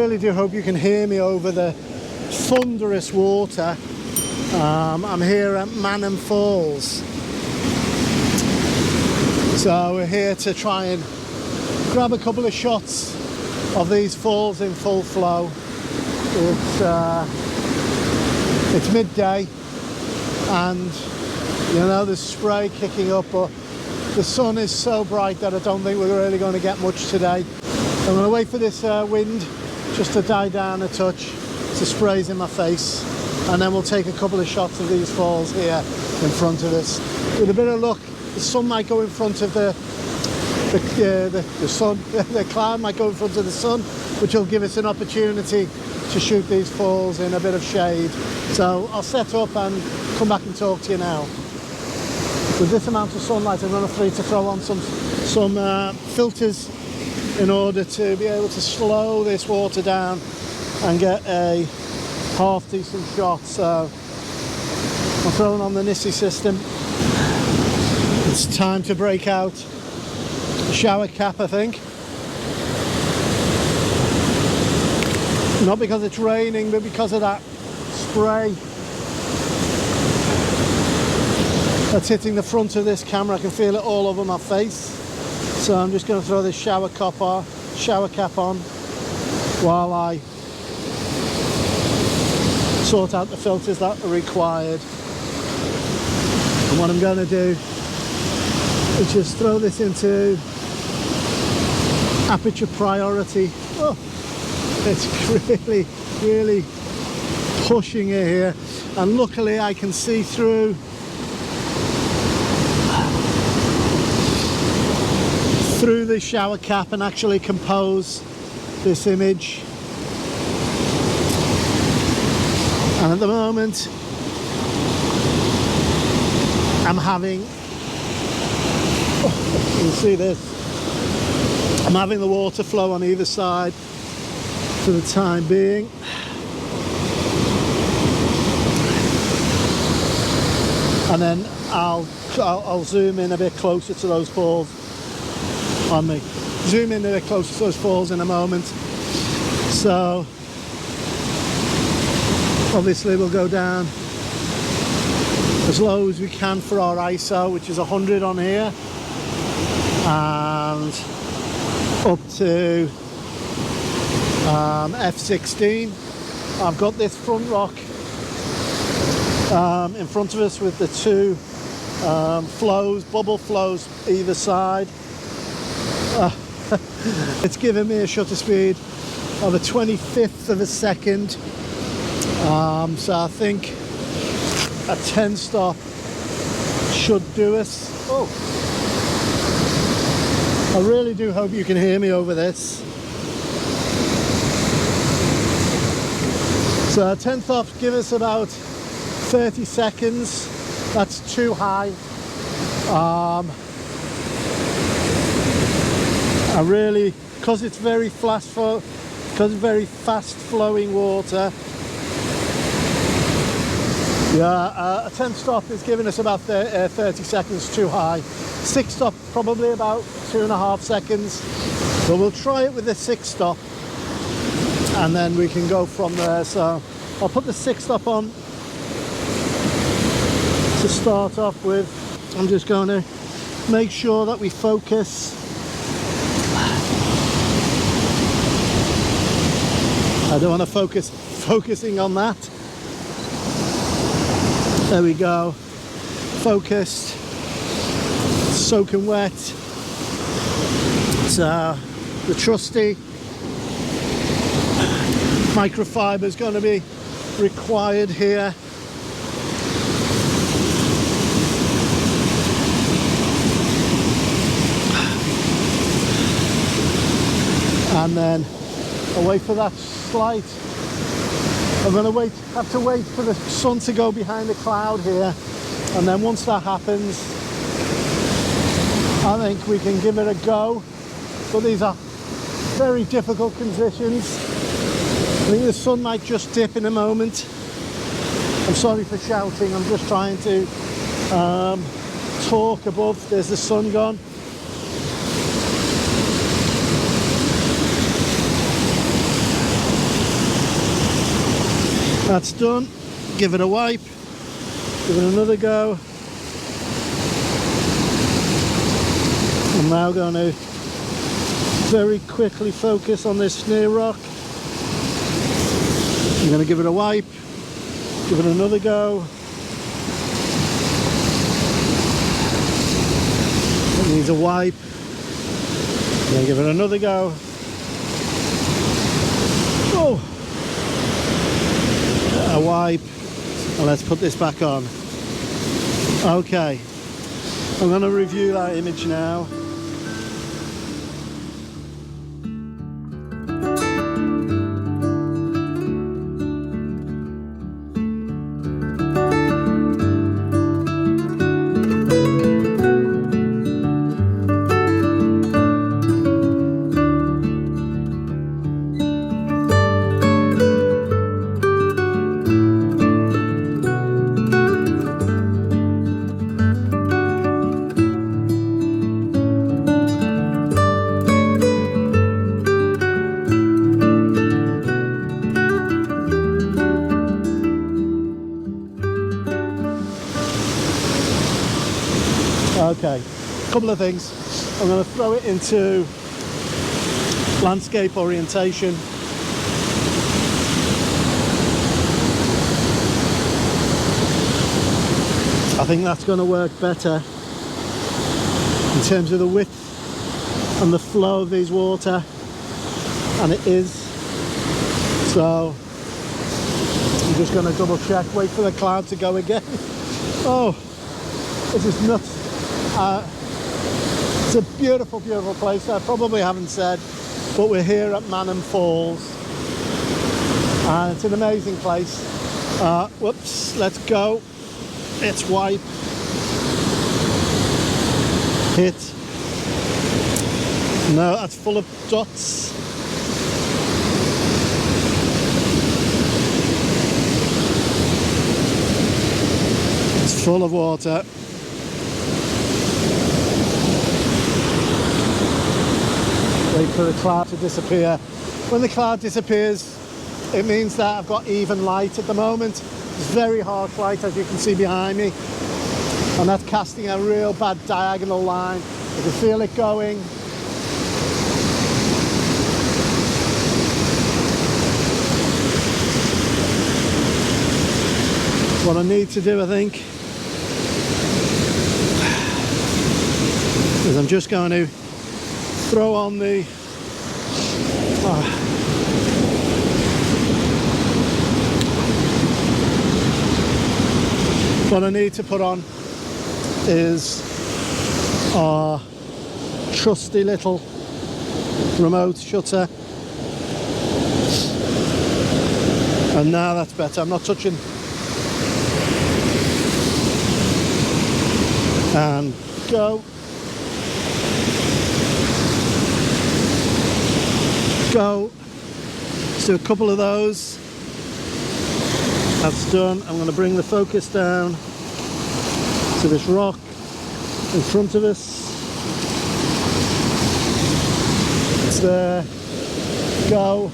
really do hope you can hear me over the thunderous water. I'm here at Mannum Falls. So we're here to try and grab a couple of shots of these falls in full flow. It's midday and you know there's spray kicking up, but the sun is so bright that I don't think we're really going to get much today. I'm going to wait for this wind just to die down a touch, the spray's in my face, and then we'll take a couple of shots of these falls here in front of us. With a bit of luck, the sun might go in front of the sun, the cloud might go in front of the sun, which will give us an opportunity to shoot these falls in a bit of shade. So I'll set up and come back and talk to you now. With this amount of sunlight, I'm going to need to throw on some filters in order to be able to slow this water down and get a half decent shot. So I'm throwing on the Nissi system. It's time to break out the shower cap, I think. Not because it's raining, but because of that spray that's hitting the front of this camera. I can feel it all over my face. So I'm just going to throw this shower cap on while I sort out the filters that are required. And what I'm going to do is just throw this into aperture priority. Oh, it's really pushing it here, and luckily I can see through the shower cap and actually compose this image. And at the moment I'm having, you can see this, I'm having the water flow on either side for the time being. And then I'll zoom in a bit closer to those falls on me. Zoom in a bit closer to those falls in a moment. So obviously we'll go down as low as we can for our ISO, which is 100 on here, and up to f16. I've got this front rock in front of us with the two bubble flows either side. It's given me a shutter speed of a 25th of a second, so I think a 10 stop should do us. Oh, I really do hope you can hear me over this. So 10 stops give us about 30 seconds. That's too high. I really, because it's very fast flowing water. Yeah, a 10 stop is giving us about 30 seconds too high. 6 stop probably about 2.5 seconds. But we'll try it with a 6 stop, and then we can go from there. So I'll put the 6 stop on to start off with. I'm just going to make sure that we focus. I don't want to focusing on that. There we go. Focused. Soaking wet. So the trusty microfiber is going to be required here. And then I'll wait for that slight. I'm going to have to wait for the sun to go behind the cloud here, and then once that happens, I think we can give it a go. But these are very difficult conditions. I think the sun might just dip in a moment. I'm sorry for shouting, I'm just trying to talk above. There's the sun gone. That's done. Give it a wipe. Give it another go. I'm now going to very quickly focus on this snare rock. I'm going to give it a wipe. Give it another go. It needs a wipe. Then give it another go. Oh! A wipe. And let's put this back on. Okay. I'm going to review that image now. Okay, a couple of things. I'm going to throw it into landscape orientation. I think that's going to work better in terms of the width and the flow of these water, and it is. So I'm just going to double check, wait for the cloud to go again. Oh, this is nuts. It's a beautiful, beautiful place. I probably haven't said, but we're here at Mannum Falls, and it's an amazing place. Whoops, let's go. Let's wipe. Hit. No, that's full of dots. It's full of water. Wait for the cloud to disappear. When the cloud disappears, it means that I've got even light at the moment. It's very harsh light, as you can see behind me, and that's casting a real bad diagonal line. You can feel it going. What I need to do, I think, is I'm just going to throw on the what I need to put on is our trusty little remote shutter, and now that's better. I'm not touching, and go. Go. Let's do a couple of those. That's done. I'm going to bring the focus down to this rock in front of us. It's there. Go.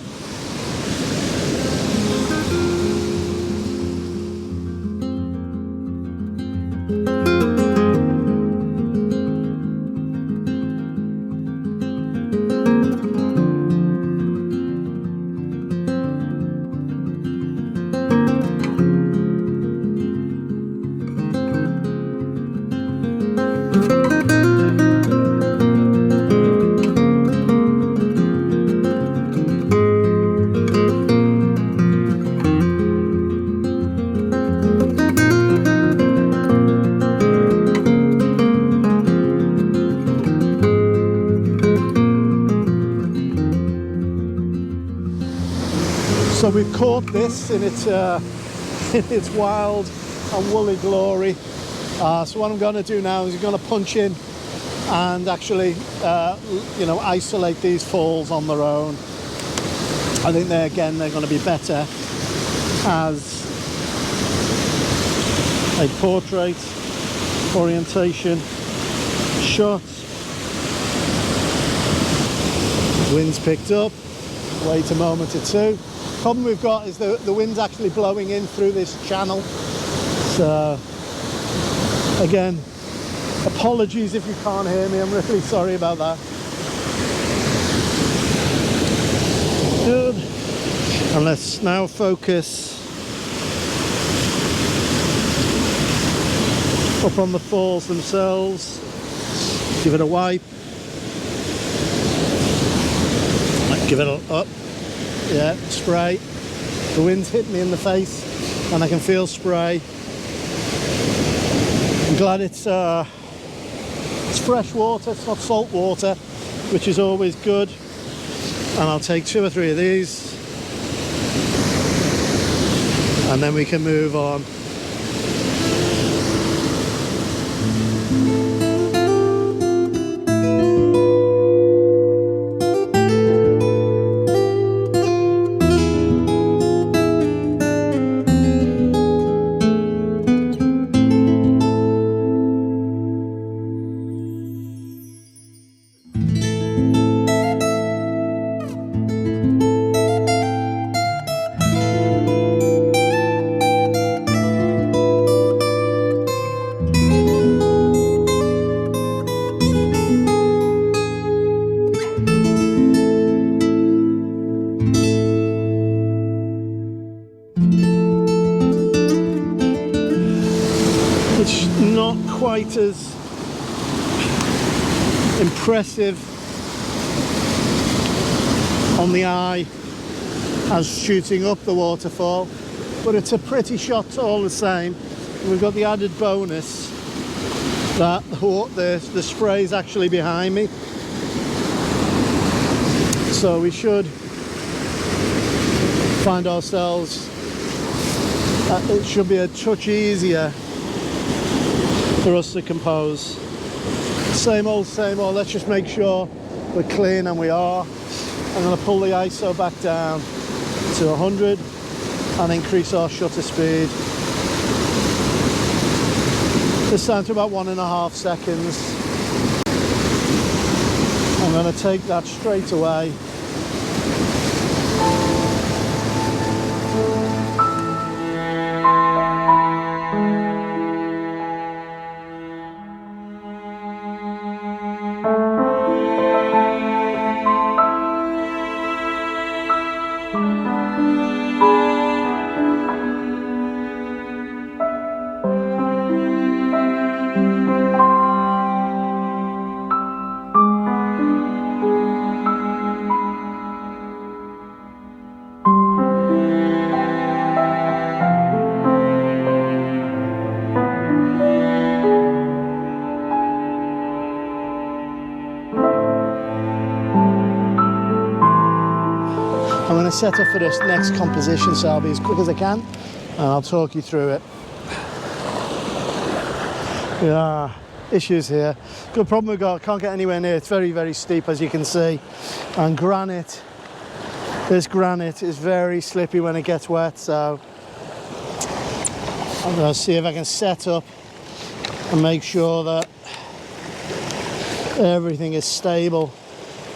So we've caught this in its wild and woolly glory. So what I'm going to do now is I'm going to punch in and actually, isolate these falls on their own. I think they're going to be better as a portrait orientation shot. Wind's picked up. Wait a moment or two. Problem we've got is the wind's actually blowing in through this channel. So, again, apologies if you can't hear me. I'm really sorry about that. Good. And let's now focus up on the falls themselves. Give it a wipe. Give it a up. Yeah, spray. The wind's hitting me in the face and I can feel spray. I'm glad it's fresh water, it's not salt water, which is always good. And I'll take 2 or 3 of these and then we can move on. It's not quite as impressive on the eye as shooting up the waterfall, but it's a pretty shot all the same. We've got the added bonus that the spray is actually behind me, so we should find ourselves, it should be a touch easier for us to compose. Same old, let's just make sure we're clean, and we are. I'm going to pull the ISO back down to 100 and increase our shutter speed. This time to about 1.5 seconds. I'm going to take that straight away. I'm going to set up for this next composition, so I'll be as quick as I can and I'll talk you through it. Yeah, issues here. Good problem we've got, can't get anywhere near. It's very, very steep, as you can see. And granite, this granite is very slippy when it gets wet, so I'm going to see if I can set up and make sure that everything is stable.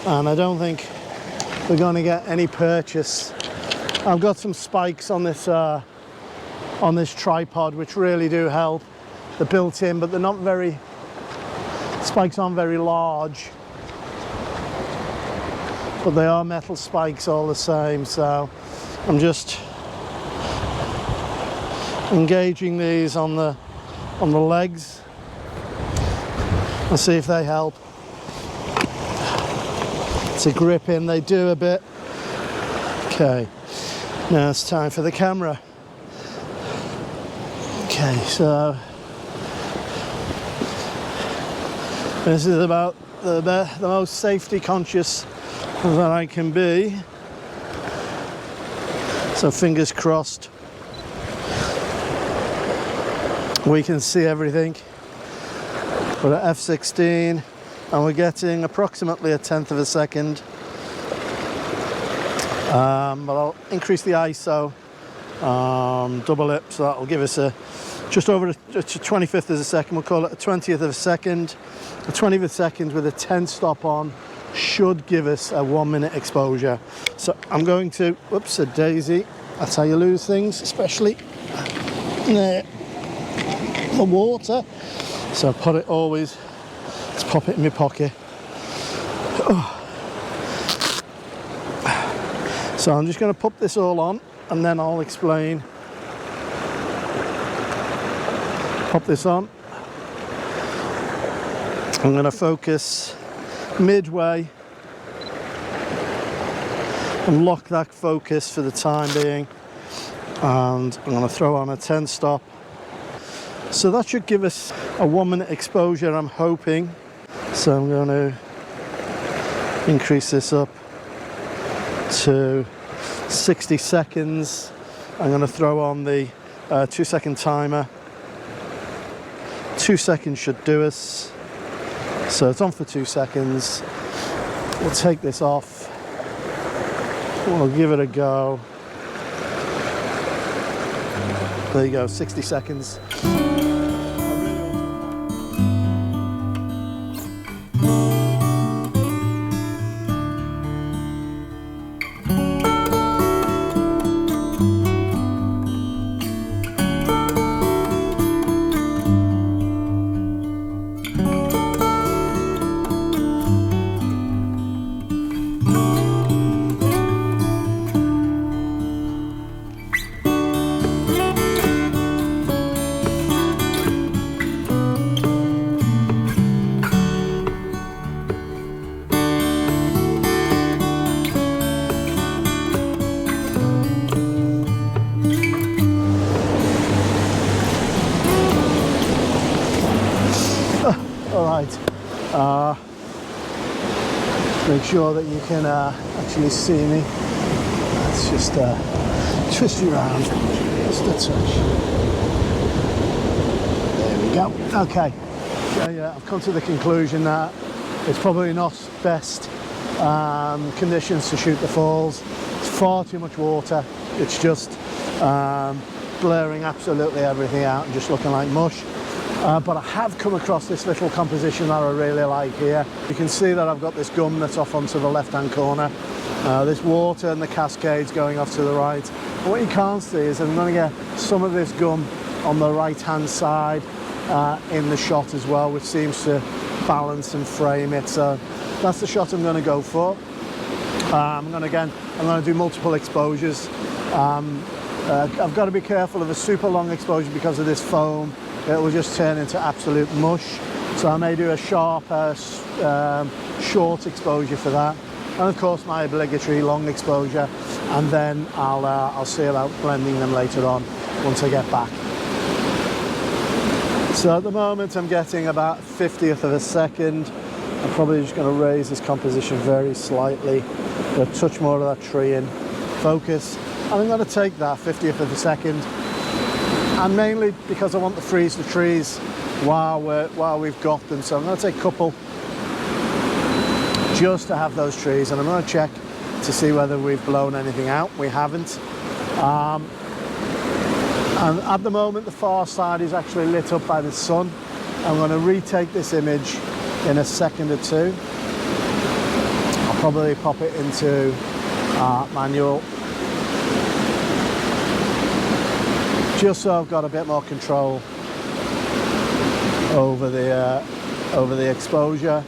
And I don't think we're going to get any purchase. I've got some spikes on this tripod which really do help. They're built in, but they're not very, spikes aren't very large, but they are metal spikes all the same. So I'm just engaging these on the legs and see if they help to grip in. They do a bit. Okay, now it's time for the camera. Okay, so this is about the most safety conscious that I can be, so fingers crossed we can see everything. We're at f/16 and we're getting approximately 1/10 of a second, but I'll increase the ISO, double it, so that'll give us just over a 25th of a second. We'll call it a 20th of a second, a 20th of a second with a 10 stop on, should give us a 1 minute exposure. So I'm going to, whoops, a daisy. That's how you lose things, especially the water. So put it always, let's pop it in my pocket. Oh. So I'm just going to put this all on and then I'll explain. Pop this on. I'm going to focus midway and lock that focus for the time being, and I'm going to throw on a 10 stop. So that should give us a 1 minute exposure, I'm hoping. So I'm going to increase this up to 60 seconds. I'm going to throw on the 2-second timer. 2 seconds should do us. So it's on for 2 seconds. We'll take this off. We'll give it a go. There you go, 60 seconds. Make sure that you can actually see me. Let's just twist you around just a touch. There we go. Okay. So yeah, I've come to the conclusion that it's probably not best conditions to shoot the falls. It's far too much water. It's just blurring absolutely everything out and just looking like mush. But I have come across this little composition that I really like here. You can see that I've got this gum that's off onto the left-hand corner. This water and the cascades going off to the right. And what you can't see is I'm going to get some of this gum on the right-hand side in the shot as well, which seems to balance and frame it. So that's the shot I'm going to go for. I'm going to do multiple exposures. I've got to be careful of a super long exposure because of this foam. It will just turn into absolute mush. So I may do a sharper, short exposure for that. And of course my obligatory long exposure. And then I'll see about blending them later on once I get back. So at the moment I'm getting about 50th of a second. I'm probably just going to raise this composition very slightly. Get a touch more of that tree in. Focus. And I'm going to take that 50th of a second. And mainly because I want to freeze the trees while we've got them. So I'm going to take a couple just to have those trees, and I'm going to check to see whether we've blown anything out. We haven't. And at the moment the far side is actually lit up by the sun. I'm going to retake this image in a second or two. I'll probably pop it into manual, just so I've got a bit more control over the exposure.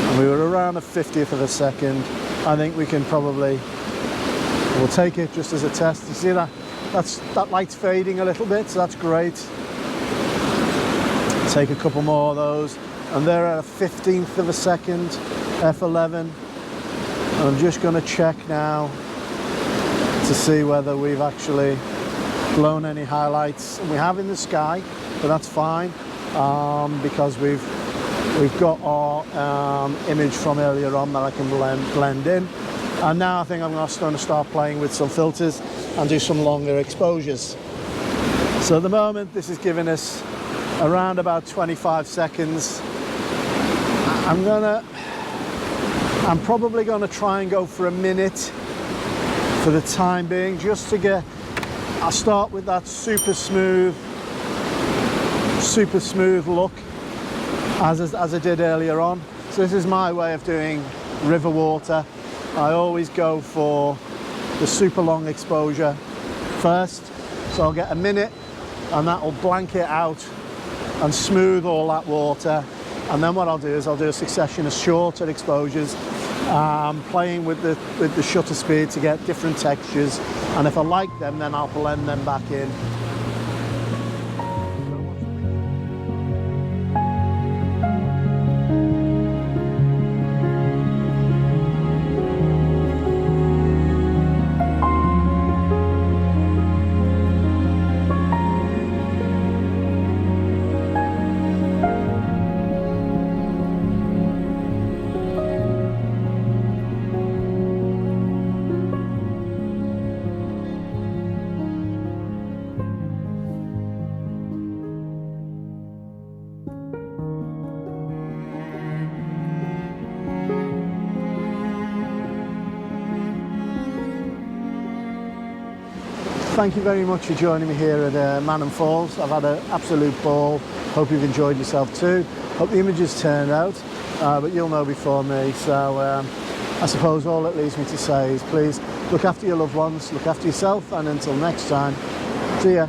And we were around a 50th of a second. I think we can probably, we'll take it just as a test. You see that light's fading a little bit, so that's great. Take a couple more of those, and they're at a 15th of a second, F11. And I'm just going to check now to see whether we've actually blown any highlights. We have in the sky, but that's fine because we've got our image from earlier on that I can blend in. And now I think I'm going to start playing with some filters and do some longer exposures. So at the moment this is giving us around about 25 seconds. I'm probably going to try and go for a minute for the time being, just to get, I'll start with that super smooth look, as I did earlier on. So this is my way of doing river water. I always go for the super long exposure first. So I'll get a minute and that will blanket out and smooth all that water. And then what I'll do is I'll do a succession of shorter exposures, playing with the shutter speed to get different textures. And if I like them, then I'll blend them back in. Thank you very much for joining me here at Mannum Falls. I've had an absolute ball. Hope you've enjoyed yourself too. Hope the images turned out, but you'll know before me. So I suppose all it leaves me to say is please look after your loved ones, look after yourself, and until next time, see ya.